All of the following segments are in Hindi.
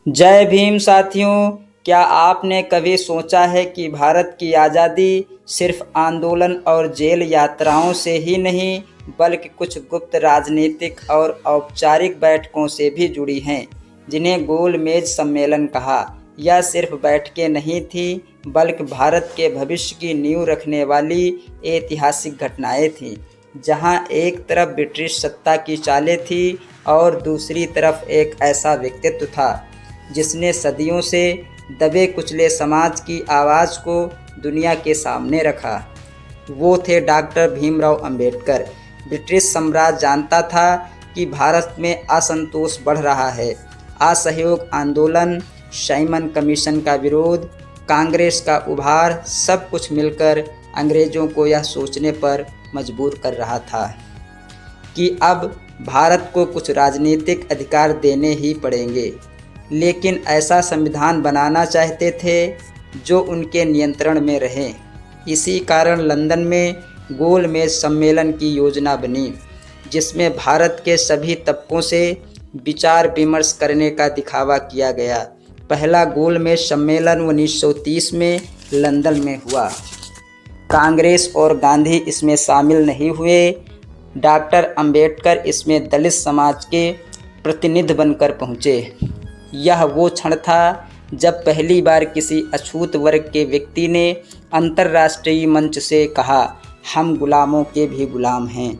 जय भीम साथियों। क्या आपने कभी सोचा है कि भारत की आज़ादी सिर्फ आंदोलन और जेल यात्राओं से ही नहीं बल्कि कुछ गुप्त राजनीतिक और औपचारिक बैठकों से भी जुड़ी हैं, जिन्हें गोल मेज सम्मेलन कहा। यह सिर्फ बैठकें नहीं थी बल्कि भारत के भविष्य की नींव रखने वाली ऐतिहासिक घटनाएं थीं, जहां एक तरफ ब्रिटिश सत्ता की चालें थी और दूसरी तरफ एक ऐसा व्यक्तित्व था जिसने सदियों से दबे कुचले समाज की आवाज़ को दुनिया के सामने रखा। वो थे डॉक्टर भीमराव अंबेडकर। ब्रिटिश साम्राज्य जानता था कि भारत में असंतोष बढ़ रहा है। असहयोग आंदोलन, साइमन कमीशन का विरोध, कांग्रेस का उभार, सब कुछ मिलकर अंग्रेज़ों को यह सोचने पर मजबूर कर रहा था कि अब भारत को कुछ राजनीतिक अधिकार देने ही पड़ेंगे। लेकिन ऐसा संविधान बनाना चाहते थे जो उनके नियंत्रण में रहे। इसी कारण लंदन में गोल मेज सम्मेलन की योजना बनी, जिसमें भारत के सभी तबकों से विचार विमर्श करने का दिखावा किया गया। पहला गोल मेज सम्मेलन 1930 में लंदन में हुआ। कांग्रेस और गांधी इसमें शामिल नहीं हुए। डॉक्टर अंबेडकर इसमें दलित समाज के प्रतिनिधि बनकर पहुँचे। यह वो क्षण था जब पहली बार किसी अछूत वर्ग के व्यक्ति ने अंतर्राष्ट्रीय मंच से कहा, हम गुलामों के भी गुलाम हैं,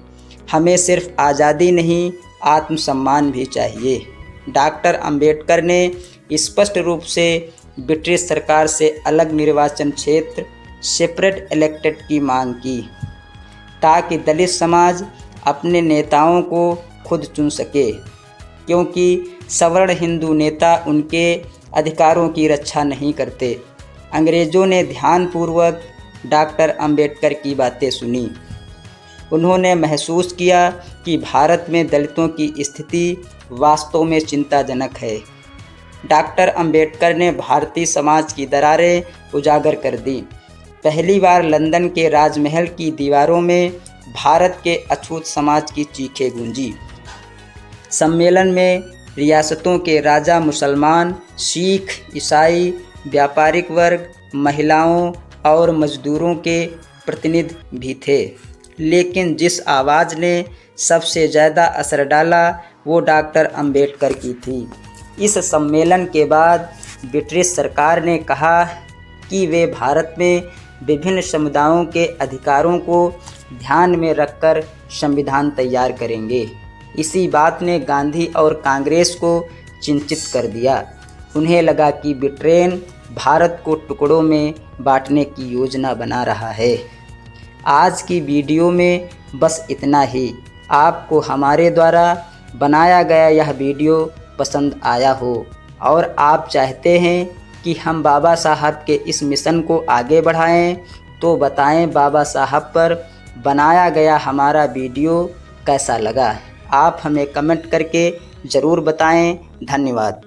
हमें सिर्फ आज़ादी नहीं आत्मसम्मान भी चाहिए। डॉक्टर अंबेडकर ने स्पष्ट रूप से ब्रिटिश सरकार से अलग निर्वाचन क्षेत्र सेपरेट इलेक्टेड की मांग की, ताकि दलित समाज अपने नेताओं को खुद चुन सके, क्योंकि सवर्ण हिंदू नेता उनके अधिकारों की रक्षा नहीं करते। अंग्रेज़ों ने ध्यानपूर्वक डॉक्टर अंबेडकर की बातें सुनी। उन्होंने महसूस किया कि भारत में दलितों की स्थिति वास्तव में चिंताजनक है। डॉक्टर अंबेडकर ने भारतीय समाज की दरारें उजागर कर दी। पहली बार लंदन के राजमहल की दीवारों में भारत के अछूत समाज की चीखें गूंजी। सम्मेलन में रियासतों के राजा, मुसलमान, सिख, ईसाई, व्यापारिक वर्ग, महिलाओं और मजदूरों के प्रतिनिधि भी थे। लेकिन जिस आवाज़ ने सबसे ज़्यादा असर डाला वो डॉक्टर अंबेडकर की थी। इस सम्मेलन के बाद ब्रिटिश सरकार ने कहा कि वे भारत में विभिन्न समुदायों के अधिकारों को ध्यान में रखकर संविधान तैयार करेंगे। इसी बात ने गांधी और कांग्रेस को चिंतित कर दिया। उन्हें लगा कि ब्रिटेन भारत को टुकड़ों में बांटने की योजना बना रहा है। आज की वीडियो में बस इतना ही। आपको हमारे द्वारा बनाया गया यह वीडियो पसंद आया हो और आप चाहते हैं कि हम बाबा साहब के इस मिशन को आगे बढ़ाएं, तो बताएं बाबा साहब पर बनाया गया हमारा वीडियो कैसा लगा। आप हमें कमेंट करके ज़रूर बताएं। धन्यवाद।